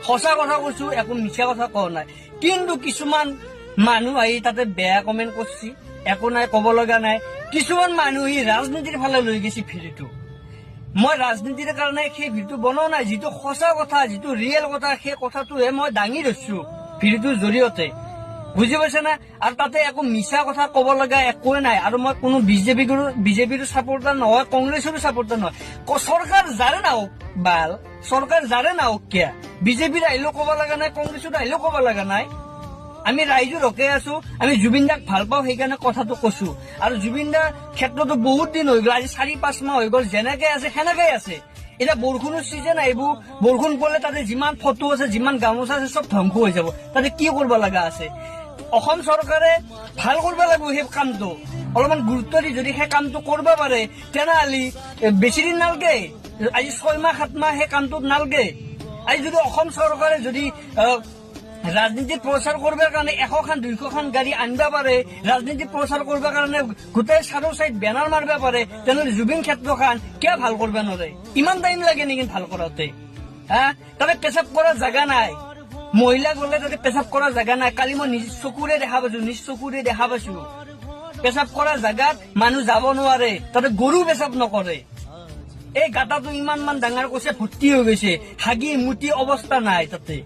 সঁচা কথা কৈছো, একো মিছা কথা কোৱা নাই। কিন্তু কিছুমান মানুহ আহি তাতে বেয়া কমেণ্ট কৰিছে, একো নাই, কব লগা নাই। কিছুমান মানুহ ৰাজনীতিৰ ফালে লৈ গৈছে ভিডিঅ'টো। মই ৰাজনীতিৰ কাৰণে সেই ভিডিঅ'টো বনোৱা নাই। যিটো সঁচা কথা, যিটো ৰিয়েল কথা, সেই কথাটোহে মই দাঙি ধৰিছো ভিডিঅ'টোৰ জৰিয়তে, বুজি পাইছে না? আৰু তাতে একো মিছা কথা কব লগা একোৱে নাই। আৰু মই কোনো বিজেপিৰ ছাপৰ্টাৰ নহয়, কংগ্ৰেছৰো ছাপৰ্টাৰ নহয়। চৰকাৰ যাৰে নাহক বাল, চৰকাৰ যাৰে নাহক কিয়, বিজেপিৰ আহিলেও কব লগা নাই, কংগ্ৰেছৰ আহিলেও কব লগা নাই। আমি ৰাইজৰ হকে আছো, আমি জুবিন দাক ভাল পাওঁ, সেইকাৰণে কথাটো কৈছো। আৰু জুবিন দাৰ ক্ষেত্ৰতো বহুত দিন হৈ গ'ল, আজি 4-5 মাহ হৈ গ'ল, যেনেকে আছে সেনেকে আছে। এতিয়া বৰষুণৰ চিজন আহিব, বৰষুণ পড়লে তাতে যিমান ফটো আছে, যিমান গামোচা আছে, চব ধ্বংস হৈ যাব। তাতে কি কৰিব লগা আছে? অসম চৰকাৰে ভাল কৰিব লাগিব সেই কামটো, অলপমান গুৰুত্ব দি যদি সেই কামটো কৰিব পাৰে, তেনেহ'লে বেছি দিন নালগে, আজি 6 মাহ 7 মাহ সেই কামটোত নালগে। আজি যদি অসম চৰকাৰে যদি ৰাজনীতি প্ৰচাৰ কৰিবৰ কাৰণে 100-200 গাড়ী আনিব পাৰে, ৰাজনীতি প্ৰচাৰ কৰিবৰ কাৰণে গোটেই চাৰো চাইড বেনাৰ মাৰিব পাৰে, তেনেহ'লে জুবিন ক্ষেত্ৰখন কিয় ভাল কৰিব নোৱাৰে? ইমান টাইম লাগে নেকি ভাল কৰাতে? তাতে পেচাব কৰাৰ জাগা নাই, মহিলা গলে তাতে পেচাব কৰাৰ জাগা নাই। কালি মই নিজ চকুৰে দেখা পাইছো, পেচাব কৰাৰ জাগাত মানুহ যাব নোৱাৰে, তাতে গৰু পেচাব নকৰে। এই গাঁতাটো ইমান ডাঙৰ কৈছে, ভৰ্তি হৈ গৈছে, হাগি মুটি অৱস্থা নাই তাতে।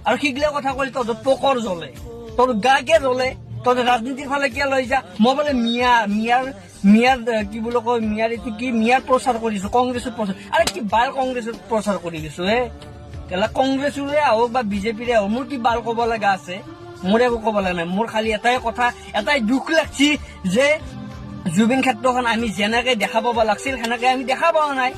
আৰু সিগলা কথা কলে তহঁতৰ পকৰ জ্বলে, তোৰ গা কিয় জ্বলে? তহঁতে ৰাজনীতিৰ ফালে কিয় লৈ যা? মই বোলে মিয়াৰ কি বুলি কয়, মিয়াৰ এইটো কি, মিয়াৰ প্ৰচাৰ কৰিছো, কংগ্ৰেছৰ প্ৰচাৰ। আৰে কি বাল কংগ্ৰেছৰ প্ৰচাৰ কৰি দিছো কেলা? কংগ্ৰেছৰে হওক বা বিজেপিৰে হওক, মোৰ কি বাল কব লগা আছে? মোৰ একো কব লগা নাই। মোৰ খালি এটাই কথা, এটাই দুখ লাগছি যে জুবিন ক্ষেত্ৰখন আমি যেনেকে দেখা পাব লাগিছিল সেনেকে আমি দেখা পোৱা নাই।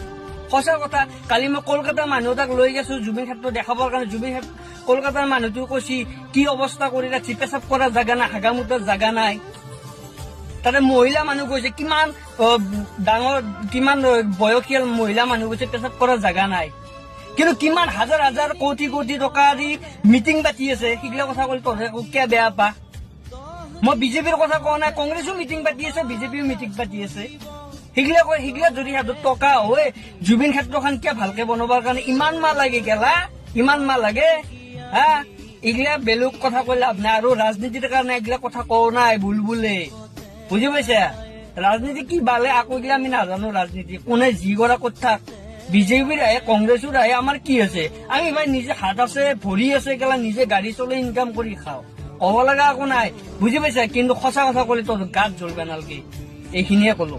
সঁচা কথা। কালি মই কলকাতাৰ মানুহ এটাক লৈ গৈছো জুবিন ক্ষেত্ৰ দেখাবৰ কাৰণে। কলকাতাৰ মানুহটো কৈছি কি অৱস্থা কৰি ৰাখছি, পেচাব কৰাৰ জাগা নাই, হাগামুটাৰ জাগা নাই। তাতে মহিলা মানুহ গৈছে, কিমান ডাঙৰ, কিমান বয়সীয়াল মহিলা মানুহ গৈছে, পেচাব কৰাৰ জাগা নাই। কিন্তু কিমান হাজাৰ কোটি টকা দি মিটিং পাতি আছে, সেইগিলা কথা কলে তহঁতে কিয় বেয়া পা? মই বিজেপিৰ কথা কোৱা নাই, কংগ্ৰেছো মিটিং পাতি আছে, বিজেপিও মিটিং পাতি আছে। সিগলা যদি হাতত টকা হয়, জুবিন ক্ষেত্ৰখন কিয় ভালকে বনাবৰ কাৰণে ইমান মাহ লাগে গেলা? ইমান মাহ লাগে? এইগিলা বেলেগ কথা কৈ লাভ নাই। আৰু ৰাজনীতিৰ কাৰণে এইগিলা কথা কোৱা নাই, বুলবুলে, বুজি পাইছা? ৰাজনীতি কি বালে আকৌ এইগিলা আমি নাজানো। ৰাজনীতি কোনে যি কৰা কৰি থাক, বিজেপিৰ আহে, কংগ্ৰেছৰ আহে, আমাৰ কি আছে? আমি ভাই নিজে হাত আছে, ভৰি আছে, গেলা নিজে গাড়ী চলাই ইনকাম কৰি খাওঁ, ক'ব লগা একো নাই, বুজি পাইছা? কিন্তু সঁচা কথা ক'লে তোৰ গাত জ্বলবে নালগে, এইখিনিয়ে ক'লো।